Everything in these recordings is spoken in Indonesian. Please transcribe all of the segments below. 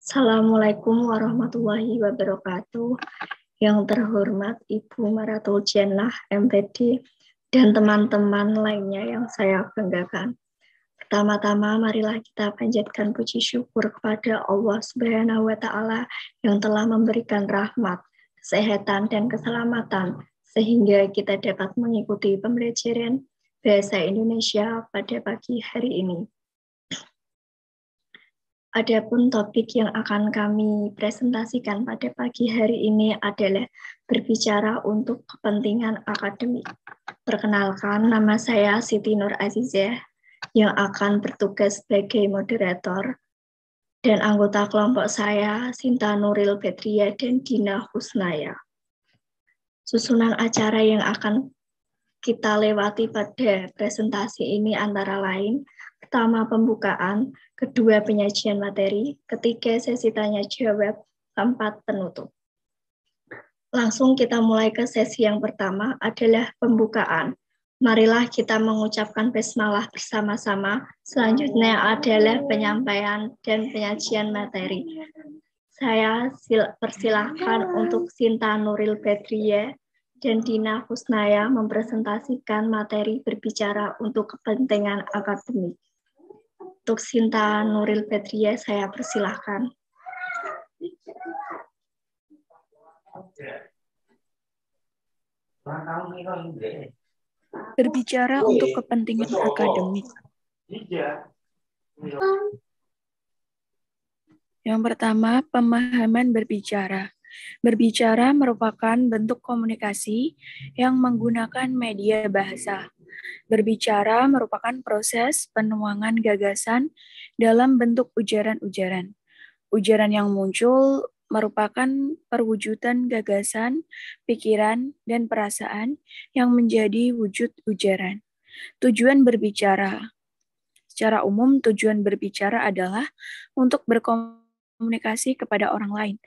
Assalamualaikum warahmatullahi wabarakatuh. Yang terhormat Ibu Maratul Jannah MPD dan teman-teman lainnya yang saya banggakan. Pertama-tama marilah kita panjatkan puji syukur kepada Allah Subhanahu wa taala yang telah memberikan rahmat, kesehatan dan keselamatan sehingga kita dapat mengikuti pembelajaran bahasa Indonesia pada pagi hari ini. Adapun topik yang akan kami presentasikan pada pagi hari ini adalah berbicara untuk kepentingan akademik. Perkenalkan, nama saya Siti Nur Azizah yang akan bertugas sebagai moderator, dan anggota kelompok saya Sinta Nuril Bedria dan Dina Husnaya. Susunan acara yang akan kita lewati pada presentasi ini antara lain: pertama, pembukaan; kedua, penyajian materi; ketiga, sesi tanya jawab; keempat, penutup. Langsung kita mulai ke sesi yang pertama, adalah pembukaan. Marilah kita mengucapkan basmalah bersama-sama. Selanjutnya adalah penyampaian dan penyajian materi. Saya persilahkan untuk Sinta Nuril Bedriye dan Dina Husnaya mempresentasikan materi berbicara untuk kepentingan akademik. Untuk Sinta Nuril Bedriye, saya persilahkan. Berbicara untuk kepentingan akademik. Yang pertama, pemahaman berbicara. Berbicara merupakan bentuk komunikasi yang menggunakan media bahasa. Berbicara merupakan proses penuangan gagasan dalam bentuk ujaran-ujaran. Ujaran yang muncul merupakan perwujudan gagasan, pikiran, dan perasaan yang menjadi wujud ujaran. Tujuan berbicara. Secara umum, tujuan berbicara adalah untuk berkomunikasi kepada orang lain.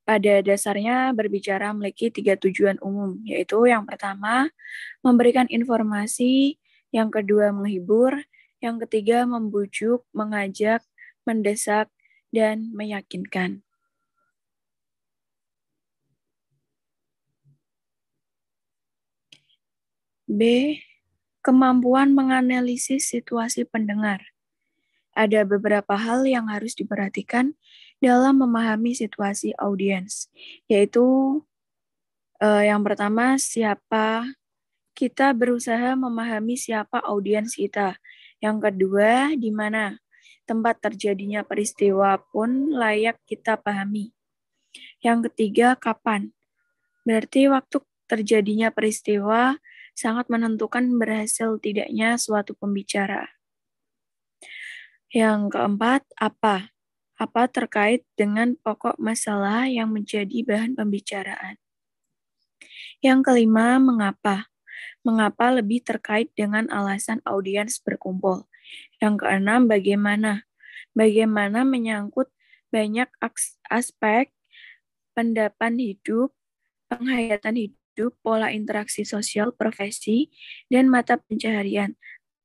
Pada dasarnya, berbicara memiliki 3 tujuan umum, yaitu yang pertama, memberikan informasi; yang kedua, menghibur; yang ketiga, membujuk, mengajak, mendesak, dan meyakinkan. B. Kemampuan menganalisis situasi pendengar. Ada beberapa hal yang harus diperhatikan dalam memahami situasi audiens, yaitu yang pertama, siapa. Kita berusaha memahami siapa audiens kita. Yang kedua, di mana. Tempat terjadinya peristiwa pun layak kita pahami. Yang ketiga, kapan. Berarti waktu terjadinya peristiwa sangat menentukan berhasil tidaknya suatu pembicara. Yang keempat, apa. Apa terkait dengan pokok masalah yang menjadi bahan pembicaraan. Yang kelima, mengapa. Mengapa lebih terkait dengan alasan audiens berkumpul. Yang keenam, bagaimana. Bagaimana menyangkut banyak aspek pendapat hidup, penghayatan hidup, pola interaksi sosial, profesi, dan mata pencaharian,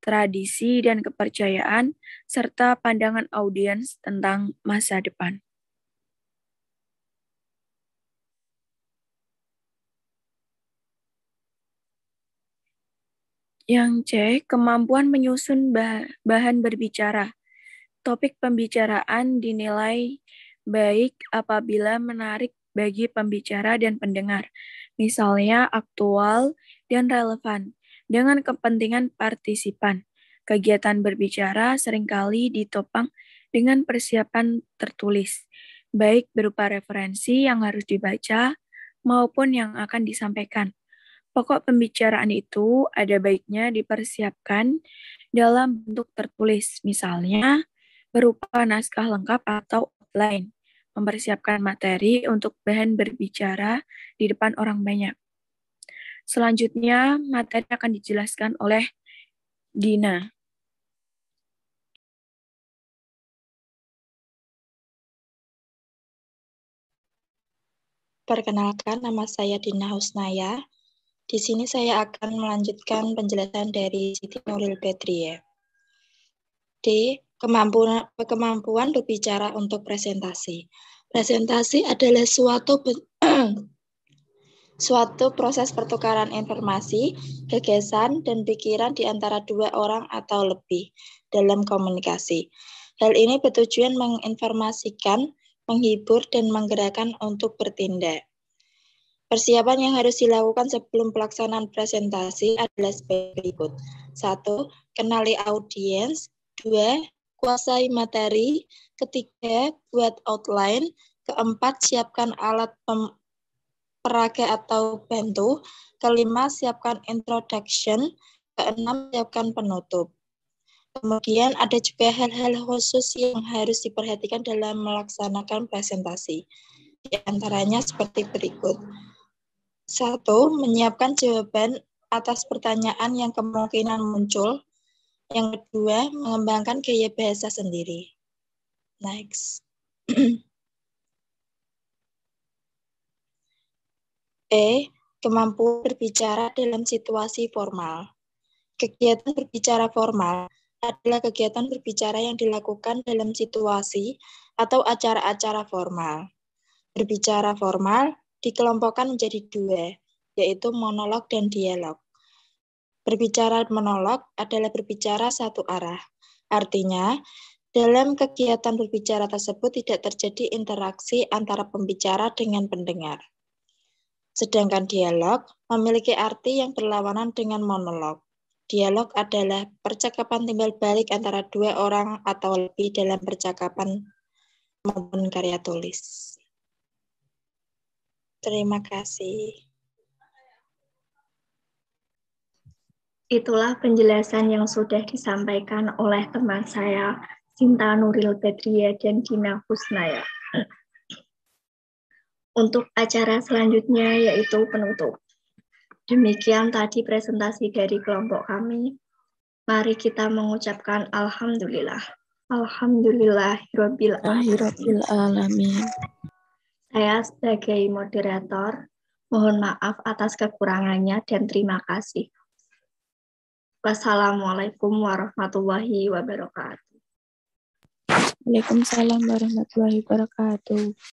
tradisi dan kepercayaan, serta pandangan audiens tentang masa depan. Yang C, kemampuan menyusun bahan berbicara. Topik pembicaraan dinilai baik apabila menarik bagi pembicara dan pendengar, misalnya aktual dan relevan dengan kepentingan partisipan. Kegiatan berbicara seringkali ditopang dengan persiapan tertulis, baik berupa referensi yang harus dibaca maupun yang akan disampaikan. Pokok pembicaraan itu ada baiknya dipersiapkan dalam bentuk tertulis, misalnya berupa naskah lengkap atau outline, mempersiapkan materi untuk bahan berbicara di depan orang banyak. Selanjutnya, materi akan dijelaskan oleh Dina. Perkenalkan, nama saya Dina Husnaya. Di sini saya akan melanjutkan penjelasan dari Siti Nuril Bedriye. D. Kemampuan berbicara untuk presentasi. Presentasi adalah suatu proses pertukaran informasi, gagasan, dan pikiran di antara dua orang atau lebih dalam komunikasi. Hal ini bertujuan menginformasikan, menghibur, dan menggerakkan untuk bertindak. Persiapan yang harus dilakukan sebelum pelaksanaan presentasi adalah sebagai berikut. 1. Kenali audiens. 2. Kuasai materi. 3. Buat outline. 4. Siapkan alat peraga atau bantu. 5. Siapkan introduction. 6. Siapkan penutup. Kemudian ada juga hal-hal khusus yang harus diperhatikan dalam melaksanakan presentasi. Di antaranya seperti berikut. 1. Menyiapkan jawaban atas pertanyaan yang kemungkinan muncul. Yang kedua, mengembangkan gaya bahasa sendiri. Next. Kemampuan berbicara dalam situasi formal. Kegiatan berbicara formal adalah kegiatan berbicara yang dilakukan dalam situasi atau acara-acara formal. Berbicara formal dikelompokkan menjadi 2, yaitu monolog dan dialog. Berbicara monolog adalah berbicara satu arah. Artinya, dalam kegiatan berbicara tersebut tidak terjadi interaksi antara pembicara dengan pendengar. Sedangkan dialog memiliki arti yang berlawanan dengan monolog. Dialog adalah percakapan timbal balik antara dua orang atau lebih dalam percakapan maupun karya tulis. Terima kasih. Itulah penjelasan yang sudah disampaikan oleh teman saya, Sinta Nuril Bedria dan Dina Husnaya. Untuk acara selanjutnya yaitu penutup. Demikian tadi presentasi dari kelompok kami. Mari kita mengucapkan Alhamdulillah. Alhamdulillahirabbil alamin. Saya sebagai moderator, mohon maaf atas kekurangannya dan terima kasih. Wassalamualaikum warahmatullahi wabarakatuh. Waalaikumsalam warahmatullahi wabarakatuh.